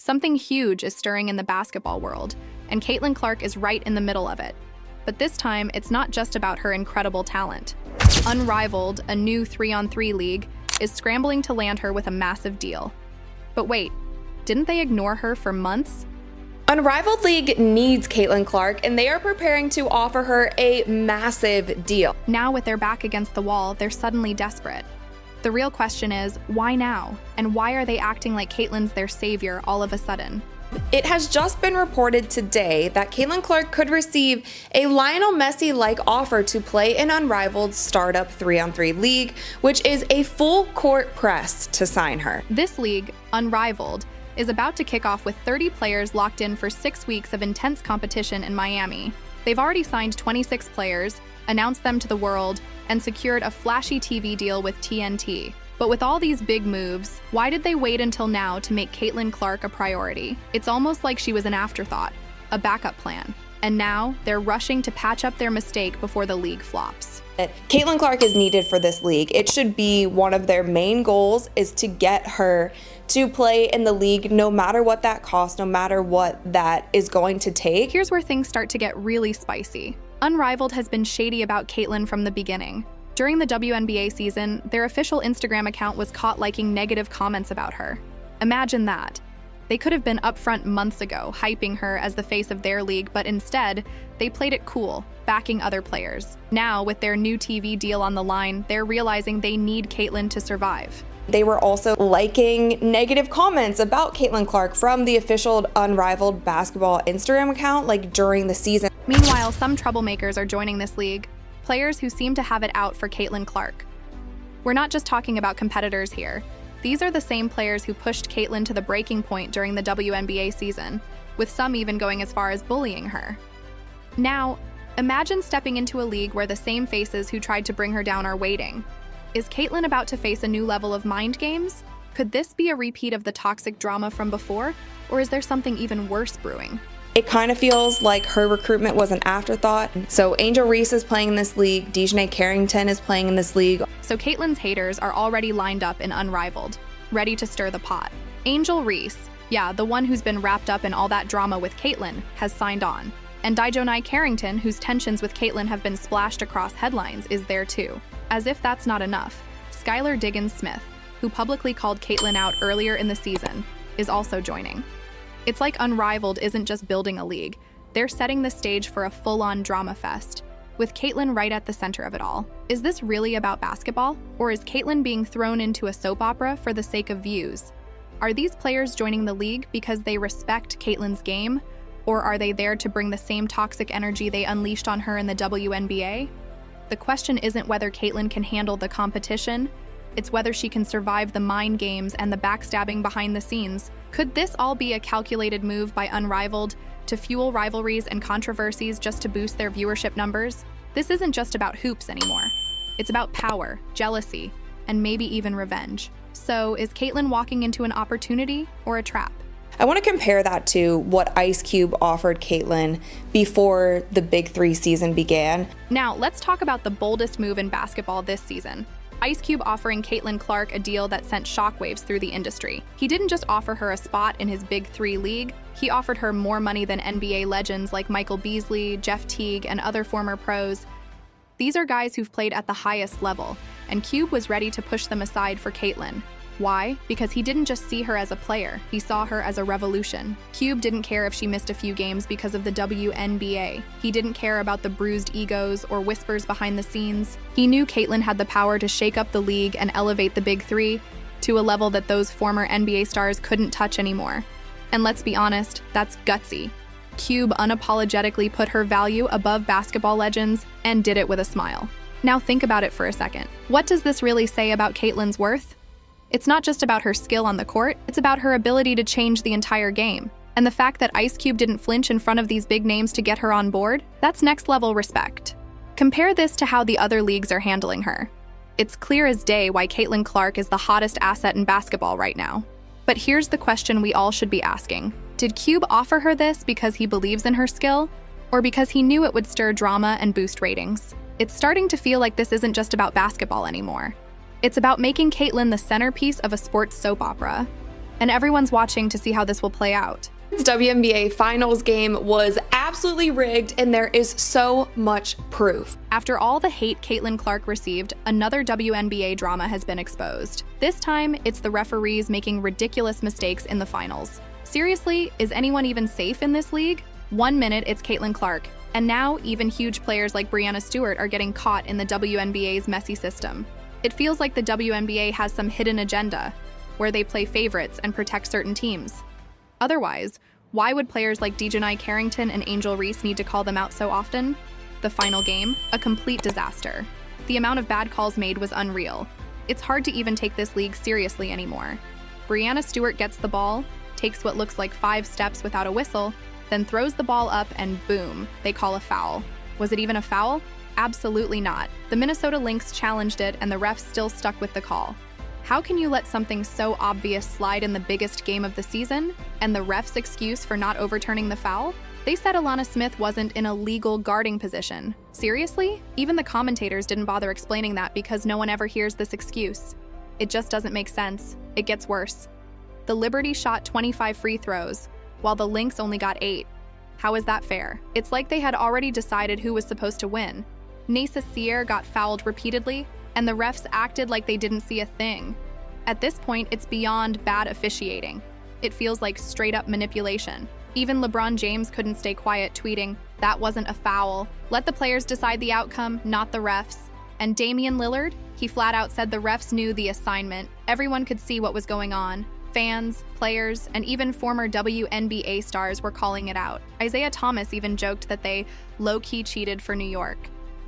Something huge is stirring in the basketball world, and Caitlin Clark is right in the middle of it. But this time, it's not just about her incredible talent. Unrivaled, a new 3-on-3 league, is scrambling to land her with a massive deal. But wait, didn't they ignore her for months? Unrivaled League needs Caitlin Clark, and they are preparing to offer her a massive deal. Now, with their back against the wall, they're suddenly desperate. The real question is, why now? And why are they acting like Caitlin's their savior all of a sudden? It has just been reported today that Caitlin Clark could receive a Lionel Messi-like offer to play in Unrivaled startup 3-on-3 league, which is a full court press to sign her. This league, Unrivaled, is about to kick off with 30 players locked in for 6 weeks of intense competition in Miami. They've already signed 26 players, announced them to the world, and secured a flashy TV deal with TNT. But with all these big moves, why did they wait until now to make Caitlin Clark a priority? It's almost like she was an afterthought, a backup plan. And now, they're rushing to patch up their mistake before the league flops. Caitlin Clark is needed for this league. It should be one of their main goals is to get her to play in the league no matter what that costs, no matter what that is going to take. Here's where things start to get really spicy. Unrivaled has been shady about Caitlin from the beginning. During the WNBA season, their official Instagram account was caught liking negative comments about her. Imagine that. They could have been upfront months ago, hyping her as the face of their league, but instead, they played it cool, backing other players. Now, with their new TV deal on the line, they're realizing they need Caitlin to survive. They were also liking negative comments about Caitlin Clark from the official Unrivaled basketball Instagram account, like during the season. Meanwhile, some troublemakers are joining this league, players who seem to have it out for Caitlin Clark. We're not just talking about competitors here. These are the same players who pushed Caitlin to the breaking point during the WNBA season, with some even going as far as bullying her. Now, imagine stepping into a league where the same faces who tried to bring her down are waiting. Is Caitlin about to face a new level of mind games? Could this be a repeat of the toxic drama from before, or is there something even worse brewing? It kind of feels like her recruitment was an afterthought. So Angel Reese is playing in this league, Dejanay Carrington is playing in this league. So Caitlin's haters are already lined up in Unrivaled, ready to stir the pot. Angel Reese, yeah, the one who's been wrapped up in all that drama with Caitlin, has signed on. And Dejanay Carrington, whose tensions with Caitlin have been splashed across headlines, is there too. As if that's not enough, Skylar Diggins-Smith, who publicly called Caitlin out earlier in the season, is also joining. It's like Unrivaled isn't just building a league, they're setting the stage for a full-on drama fest, with Caitlin right at the center of it all. Is this really about basketball? Or is Caitlin being thrown into a soap opera for the sake of views? Are these players joining the league because they respect Caitlin's game? Or are they there to bring the same toxic energy they unleashed on her in the WNBA? The question isn't whether Caitlin can handle the competition, it's whether she can survive the mind games and the backstabbing behind the scenes. Could this all be a calculated move by Unrivaled to fuel rivalries and controversies just to boost their viewership numbers? This isn't just about hoops anymore. It's about power, jealousy, and maybe even revenge. So, is Caitlin walking into an opportunity or a trap? I want to compare that to what Ice Cube offered Caitlin before the Big Three season began. Now, let's talk about the boldest move in basketball this season. Ice Cube offering Caitlin Clark a deal that sent shockwaves through the industry. He didn't just offer her a spot in his Big Three league, he offered her more money than NBA legends like Michael Beasley, Jeff Teague, and other former pros. These are guys who've played at the highest level, and Cube was ready to push them aside for Caitlin. Why? Because he didn't just see her as a player, he saw her as a revolution. Cube didn't care if she missed a few games because of the WNBA. He didn't care about the bruised egos or whispers behind the scenes. He knew Caitlin had the power to shake up the league and elevate the Big Three to a level that those former NBA stars couldn't touch anymore. And let's be honest, that's gutsy. Cube unapologetically put her value above basketball legends and did it with a smile. Now think about it for a second. What does this really say about Caitlin's worth? It's not just about her skill on the court, it's about her ability to change the entire game. And the fact that Ice Cube didn't flinch in front of these big names to get her on board, that's next level respect. Compare this to how the other leagues are handling her. It's clear as day why Caitlin Clark is the hottest asset in basketball right now. But here's the question we all should be asking. Did Cube offer her this because he believes in her skill, or because he knew it would stir drama and boost ratings? It's starting to feel like this isn't just about basketball anymore. It's about making Caitlin the centerpiece of a sports soap opera. and everyone's watching to see how this will play out. This WNBA Finals game was absolutely rigged, and there is so much proof. After all the hate Caitlin Clark received, another WNBA drama has been exposed. This time, it's the referees making ridiculous mistakes in the finals. Seriously, is anyone even safe in this league? 1 minute it's Caitlin Clark, and now even huge players like Breanna Stewart are getting caught in the WNBA's messy system. It feels like the WNBA has some hidden agenda, where they play favorites and protect certain teams. Otherwise, why would players like Dejanai Carrington and Angel Reese need to call them out so often? The final game, a complete disaster. The amount of bad calls made was unreal. It's hard to even take this league seriously anymore. Breanna Stewart gets the ball, takes what looks like 5 steps without a whistle, then throws the ball up and boom, they call a foul. Was it even a foul? Absolutely not. The Minnesota Lynx challenged it and the refs still stuck with the call. How can you let something so obvious slide in the biggest game of the season? And the ref's excuse for not overturning the foul? They said Alana Smith wasn't in a legal guarding position. Seriously? Even the commentators didn't bother explaining that because no one ever hears this excuse. It just doesn't make sense. It gets worse. The Liberty shot 25 free throws, while the Lynx only got 8. How is that fair? It's like they had already decided who was supposed to win. Nasa Sear got fouled repeatedly, and the refs acted like they didn't see a thing. At this point, it's beyond bad officiating. It feels like straight-up manipulation. Even LeBron James couldn't stay quiet, tweeting, "That wasn't a foul. Let the players decide the outcome, not the refs." And Damian Lillard? He flat out said the refs knew the assignment. Everyone could see what was going on. Fans, players, and even former WNBA stars were calling it out. Isaiah Thomas even joked that they low-key cheated for New York.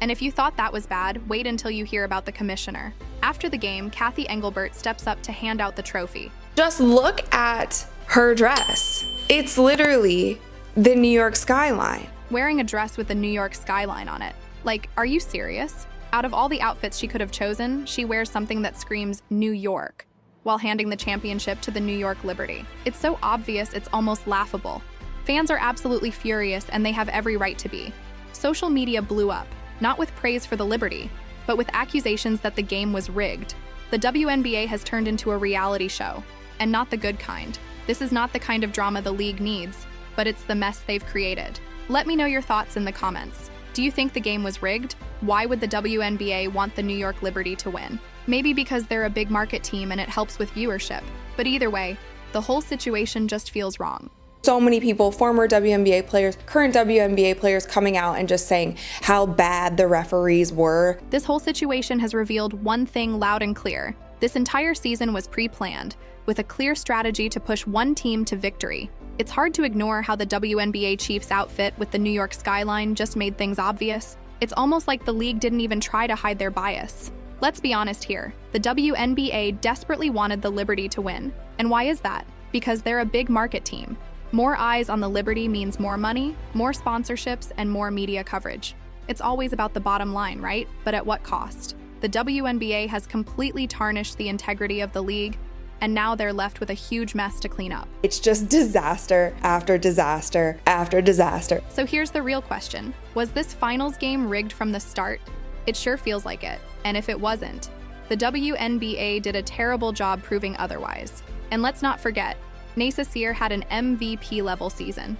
And if you thought that was bad, wait until you hear about the commissioner. After the game, Kathy Engelbert steps up to hand out the trophy. Just look at her dress. It's literally the New York skyline. Wearing a dress with the New York skyline on it. Like, are you serious? Out of all the outfits she could have chosen, she wears something that screams New York, while handing the championship to the New York Liberty. It's so obvious, it's almost laughable. Fans are absolutely furious, and they have every right to be. Social media blew up. Not with praise for the Liberty, but with accusations that the game was rigged. The WNBA has turned into a reality show, and not the good kind. This is not the kind of drama the league needs, but it's the mess they've created. Let me know your thoughts in the comments. Do you think the game was rigged? Why would the WNBA want the New York Liberty to win? Maybe because they're a big market team and it helps with viewership. But either way, the whole situation just feels wrong. So many people, former WNBA players, current WNBA players coming out and just saying how bad the referees were. This whole situation has revealed one thing loud and clear. This entire season was pre-planned, with a clear strategy to push one team to victory. It's hard to ignore how the WNBA Chiefs outfit with the New York skyline just made things obvious. It's almost like the league didn't even try to hide their bias. Let's be honest here. The WNBA desperately wanted the Liberty to win. And why is that? Because they're a big market team. More eyes on the Liberty means more money, more sponsorships, and more media coverage. It's always about the bottom line, right? But at what cost? The WNBA has completely tarnished the integrity of the league, and now they're left with a huge mess to clean up. It's just disaster after disaster after disaster. So here's the real question. Was this finals game rigged from the start? It sure feels like it. And if it wasn't, the WNBA did a terrible job proving otherwise. And let's not forget, Nasa Sear had an MVP-level season.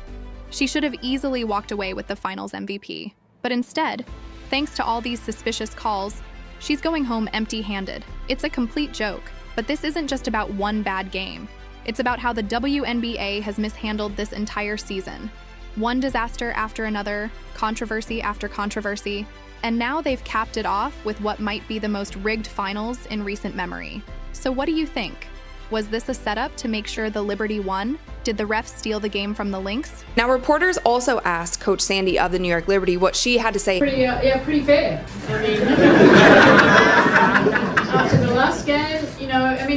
She should have easily walked away with the finals MVP. But instead, thanks to all these suspicious calls, she's going home empty-handed. It's a complete joke. But this isn't just about one bad game. It's about how the WNBA has mishandled this entire season. One disaster after another, controversy after controversy, and now they've capped it off with what might be the most rigged finals in recent memory. So what do you think? Was this a setup to make sure the Liberty won? Did the refs steal the game from the Lynx? Now, reporters also asked Coach Sandy of the New York Liberty what she had to say. Pretty fair. I mean, after the last game,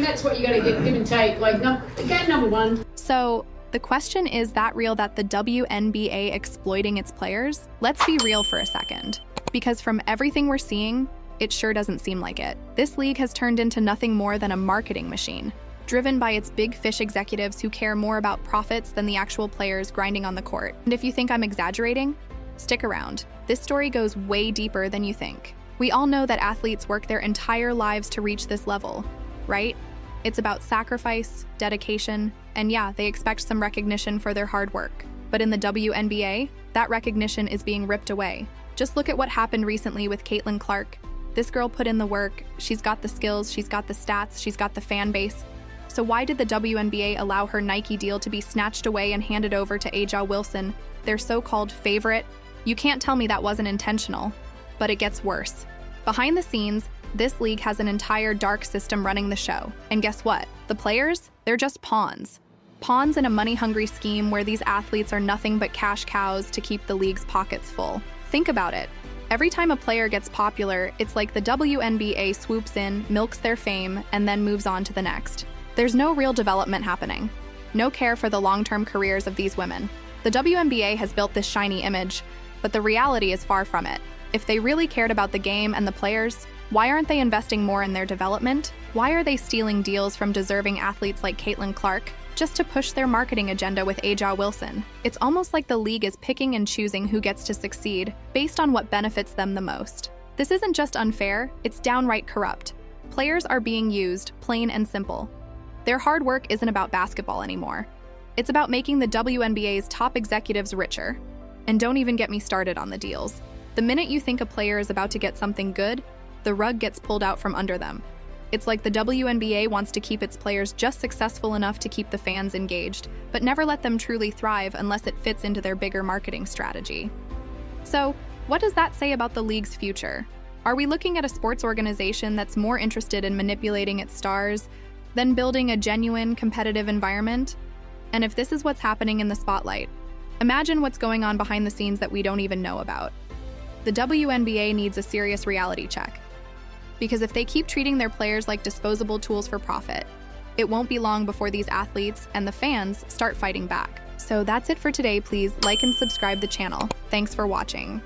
that's what you got to give and take. Like, game number 1. So, the question is that real that the WNBA exploiting its players? Let's be real for a second. Because from everything we're seeing, it sure doesn't seem like it. This league has turned into nothing more than a marketing machine, driven by its big fish executives who care more about profits than the actual players grinding on the court. And if you think I'm exaggerating, stick around. This story goes way deeper than you think. We all know that athletes work their entire lives to reach this level, right? It's about sacrifice, dedication, and yeah, they expect some recognition for their hard work. But in the WNBA, that recognition is being ripped away. Just look at what happened recently with Caitlin Clark. This girl put in the work, she's got the skills, she's got the stats, she's got the fan base. So why did the WNBA allow her Nike deal to be snatched away and handed over to A'ja Wilson, their so-called favorite? You can't tell me that wasn't intentional. But it gets worse. Behind the scenes, this league has an entire dark system running the show. And guess what? The players? They're just pawns. Pawns in a money-hungry scheme where these athletes are nothing but cash cows to keep the league's pockets full. Think about it. Every time a player gets popular, it's like the WNBA swoops in, milks their fame, and then moves on to the next. There's no real development happening. No care for the long-term careers of these women. The WNBA has built this shiny image, but the reality is far from it. If they really cared about the game and the players, why aren't they investing more in their development? Why are they stealing deals from deserving athletes like Caitlin Clark just to push their marketing agenda with A'ja Wilson? It's almost like the league is picking and choosing who gets to succeed based on what benefits them the most. This isn't just unfair, it's downright corrupt. Players are being used, plain and simple. Their hard work isn't about basketball anymore. It's about making the WNBA's top executives richer. And don't even get me started on the deals. The minute you think a player is about to get something good, the rug gets pulled out from under them. It's like the WNBA wants to keep its players just successful enough to keep the fans engaged, but never let them truly thrive unless it fits into their bigger marketing strategy. So, what does that say about the league's future? Are we looking at a sports organization that's more interested in manipulating its stars than building a genuine, competitive environment? And if this is what's happening in the spotlight, imagine what's going on behind the scenes that we don't even know about. The WNBA needs a serious reality check. Because if they keep treating their players like disposable tools for profit, it won't be long before these athletes and the fans start fighting back. So that's it for today. Please like and subscribe the channel. Thanks for watching.